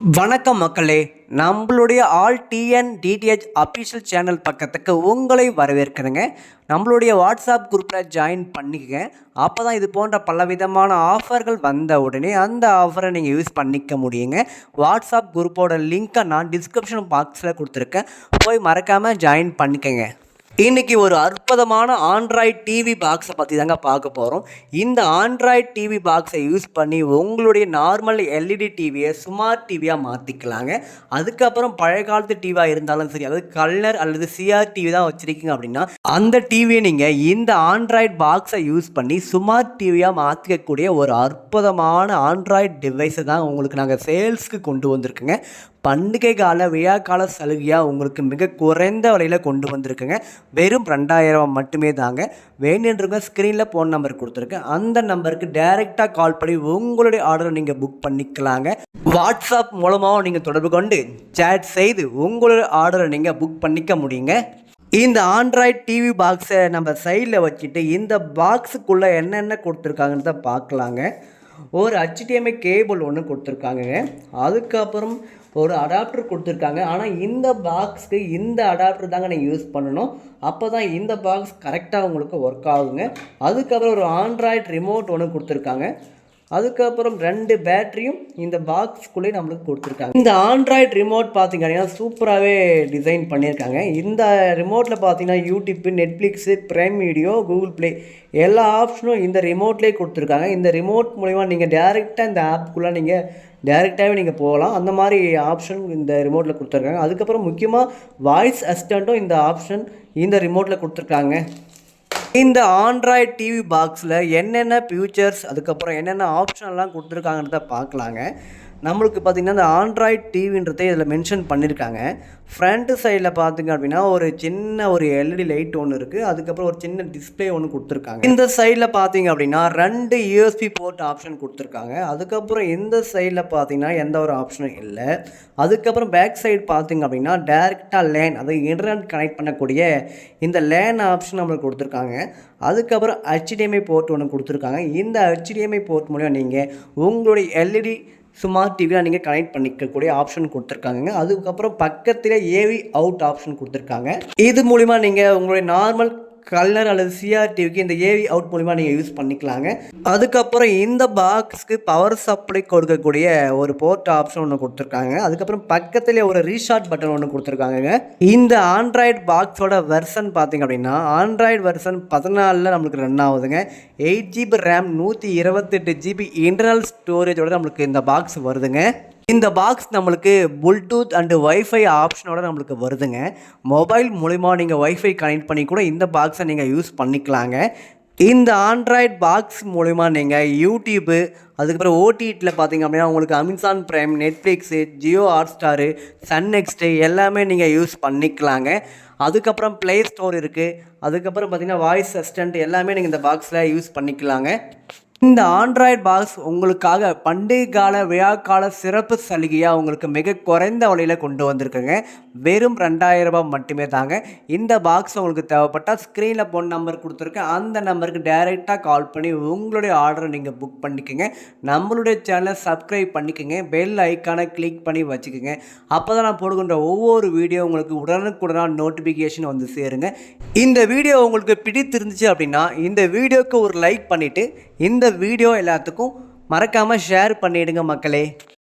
வணக்கம் மக்களே, நம்மளுடைய all TN DTH official channel பக்கத்துக்கு உங்களை வரவேற்கிறேங்க. நம்மளுடைய வாட்ஸ்அப் குரூப்பில் ஜாயின் பண்ணிக்கங்க. அப்போ தான் இது போன்ற பலவிதமான ஆஃபர்கள் வந்த உடனே அந்த ஆஃபரை நீங்கள் யூஸ் பண்ணிக்க முடியுங்க. வாட்ஸ்அப் குரூப்போட லிங்க்கை நான் டிஸ்கிரிப்ஷன் பாக்ஸில் கொடுத்துருக்கேன், போய் மறக்காமல் ஜாயின் பண்ணிக்கங்க. இன்றைக்கி ஒரு அற்புதமான ஆண்ட்ராய்ட் டிவி பாக்ஸை பற்றி தாங்க பார்க்க போகிறோம். இந்த ஆண்ட்ராய்ட் டிவி பாக்ஸை யூஸ் பண்ணி உங்களுடைய நார்மல் எல்இடி டிவியை ஸ்மார்ட் டிவியாக மாற்றிக்கலாங்க. அதுக்கப்புறம் பழைய காலத்து டிவியாக இருந்தாலும் சரி, அதாவது கலர் அல்லது சிஆர் டிவி தான் வச்சுருக்கீங்க அப்படின்னா அந்த டிவியை நீங்கள் இந்த ஆண்ட்ராய்ட் பாக்ஸை யூஸ் பண்ணி ஸ்மார்ட் டிவியாக மாற்றிக்கக்கூடிய ஒரு அற்புதமான ஆண்ட்ராய்ட் டிவைஸை தான் உங்களுக்கு நாங்கள் சேல்ஸ்க்கு கொண்டு வந்திருக்குங்க. பண்டிகை கால விழா கால சலுகையாக உங்களுக்கு மிக குறைந்த விலையில் கொண்டு வந்திருக்குங்க. வெறும் 2000 மட்டுமே தாங்க. வேணுன்றவங்க ஸ்க்ரீனில் ஃபோன் நம்பர் கொடுத்துருக்கேன், அந்த நம்பருக்கு டைரெக்டாக கால் பண்ணி உங்களுடைய ஆர்டரை நீங்கள் புக் பண்ணிக்கலாங்க. வாட்ஸ்அப் மூலமாக நீங்கள் தொடர்பு கொண்டு சேட் செய்து உங்களுடைய ஆர்டரை நீங்கள் புக் பண்ணிக்க முடியுங்க. இந்த ஆண்ட்ராய்ட் டிவி பாக்ஸை நம்ம சைடில் வச்சுட்டு இந்த பாக்ஸுக்குள்ளே என்னென்ன கொடுத்துருக்காங்கன்னு தான் பார்க்கலாங்க. ஒரு HDMI கேபிள் ஒன்று கொடுத்துருக்காங்கங்க. அதுக்கப்புறம் ஒரு அடாப்டர் கொடுத்துருக்காங்க. ஆனால் இந்த பாக்ஸுக்கு இந்த அடாப்டர் தாங்க நீங்கள் யூஸ் பண்ணணும். அப்போ தான் இந்த பாக்ஸ் கரெக்டாக உங்களுக்கு ஒர்க் ஆகுங்க. அதுக்கப்புறம் ஒரு ஆண்ட்ராய்ட் ரிமோட் ஒன்று கொடுத்துருக்காங்க. அதுக்கப்புறம் 2 பேட்டரியும் இந்த பாக்ஸ்குள்ளே நம்மளுக்கு கொடுத்துருக்காங்க. இந்த ஆண்ட்ராய்ட் ரிமோட் பார்த்திங்க அப்படின்னா சூப்பராகவே டிசைன் பண்ணியிருக்காங்க. இந்த ரிமோட்டில் பார்த்தீங்கன்னா YouTube, Netflix, prime video, Google play எல்லா ஆப்ஷனும் இந்த ரிமோட்லேயே கொடுத்துருக்காங்க. இந்த ரிமோட் மூலிமா நீங்கள் டேரெக்டாக இந்த ஆப்புக்குள்ளே நீங்கள் டேரெக்டாகவே நீங்கள் போகலாம். அந்த மாதிரி ஆப்ஷன் இந்த ரிமோட்டில் கொடுத்துருக்காங்க. அதுக்கப்புறம் முக்கியமாக வாய்ஸ் அசிஸ்டண்ட்டும் இந்த ஆப்ஷன் இந்த ரிமோட்டில் கொடுத்துருக்காங்க. இந்த ஆண்ட்ராய்ட் டிவி பாக்ஸில் என்னென்ன ஃபியூச்சர்ஸ் அதுக்கப்புறம் என்னென்ன ஆப்ஷன்லாம் கொடுத்துருக்காங்கன்றத பார்க்கலாங்க. நம்மளுக்கு பார்த்திங்கன்னா இந்த ஆண்ட்ராய்ட் டிவின்றதை இதில் மென்ஷன் பண்ணியிருக்காங்க. ஃப்ரண்ட் சைடில் பார்த்திங்க அப்படின்னா ஒரு சின்ன ஒரு எல்இடி லைட் ஒன்று இருக்குது. அதுக்கப்புறம் ஒரு சின்ன டிஸ்பிளே ஒன்று கொடுத்துருக்காங்க. இந்த சைடில் பார்த்திங்க அப்படின்னா 2 USB போர்ட் ஆப்ஷன் கொடுத்துருக்காங்க. அதுக்கப்புறம் இந்த சைடில் பார்த்திங்கன்னா எந்த ஒரு ஆப்ஷனும் இல்லை. அதுக்கப்புறம் பேக் சைடு பார்த்திங்க அப்படின்னா டேரெக்டாக லேன், அதாவது இன்டர்நெட் கனெக்ட் பண்ணக்கூடிய இந்த லேன் ஆப்ஷன் நம்மளுக்கு கொடுத்துருக்காங்க. அதுக்கப்புறம் HDMI போர்ட் ஒன்று கொடுத்துருக்காங்க. இந்த HDMI போர்ட் மூலிமா நீங்கள் உங்களுடைய எல்இடி ஸ்மார்ட் டிவியில் நீங்கள் கனெக்ட் பண்ணிக்கக்கூடிய ஆப்ஷன் கொடுத்துருக்காங்க. அதுக்கப்புறம் பக்கத்தில் ஏவி அவுட் ஆப்ஷன் கொடுத்துருக்காங்க. இது மூலிமா நீங்கள் உங்களுடைய நார்மல் கலர் அல்லது சிஆர் டிவிக்கு இந்த ஏவி அவுட் மூலிமா நீங்கள் யூஸ் பண்ணிக்கலாங்க. அதுக்கப்புறம் இந்த பாக்ஸ்க்கு பவர் சப்ளை கொடுக்கக்கூடிய ஒரு போர்ட் ஆப்ஷன் ஒன்று கொடுத்துருக்காங்க. அதுக்கப்புறம் பக்கத்தில் ஒரு ரீசார்ட் பட்டன் ஒன்று கொடுத்துருக்காங்க. இந்த ஆண்ட்ராய்டு பாக்ஸோட வெர்ஷன் பார்த்திங்க அப்படின்னா ஆண்ட்ராய்டு வெர்ஷன் 14 நம்மளுக்கு ரன் ஆகுதுங்க. 8GB RAM 128GB இன்டர்னல் ஸ்டோரேஜோட நம்மளுக்கு இந்த பாக்ஸ் வருதுங்க. இந்த பாக்ஸ் நம்மளுக்கு ப்ளூடூத் அண்டு வைஃபை ஆப்ஷனோட நம்மளுக்கு வருதுங்க. மொபைல் மூலிமா நீங்கள் வைஃபை கனெக்ட் பண்ணி கூட இந்த பாக்ஸை நீங்கள் யூஸ் பண்ணிக்கலாங்க. இந்த ஆண்ட்ராய்ட் பாக்ஸ் மூலிமா நீங்கள் யூடியூப்பு, அதுக்கப்புறம் ஓடிடியில் பார்த்திங்க அப்படின்னா உங்களுக்கு Amazon Prime, Netflix, Jio Hotstar, Sun Next எல்லாமே நீங்கள் யூஸ் பண்ணிக்கலாங்க. அதுக்கப்புறம் ப்ளே ஸ்டோர் இருக்குது. அதுக்கப்புறம் பார்த்திங்கன்னா வாய்ஸ் அசிஸ்டண்ட் எல்லாமே நீங்கள் இந்த பாக்ஸில் யூஸ் பண்ணிக்கலாங்க. இந்த ஆண்ட்ராய்ட் பாக்ஸ் உங்களுக்காக பண்டிகை கால விழாக்கால சிறப்பு சலுகையாக உங்களுக்கு மிக குறைந்த விலையில் கொண்டு வந்திருக்குங்க. வெறும் 2000 மட்டுமே தாங்க. இந்த பாக்ஸ் உங்களுக்கு தேவைப்பட்டால் ஸ்க்ரீனில் ஃபோன் நம்பர் கொடுத்துருக்கேன், அந்த நம்பருக்கு டைரெக்டாக கால் பண்ணி உங்களுடைய ஆர்டரை நீங்கள் புக் பண்ணிக்கோங்க. நம்மளுடைய சேனலை சப்ஸ்கிரைப் பண்ணிக்கோங்க, பெல் ஐக்கானை கிளிக் பண்ணி வச்சுக்கோங்க. அப்போ தான் நான் போடுகின்ற ஒவ்வொரு வீடியோ உங்களுக்கு உடனுக்குடனாக நோட்டிஃபிகேஷன் வந்து சேருங்க. இந்த வீடியோ உங்களுக்கு பிடித்திருந்துச்சு அப்படின்னா இந்த வீடியோவுக்கு ஒரு லைக் பண்ணிவிட்டு இந்த வீடியோ எல்லாத்துக்கும் மறக்காமல் ஷேர் பண்ணிவிடுங்க மக்களே.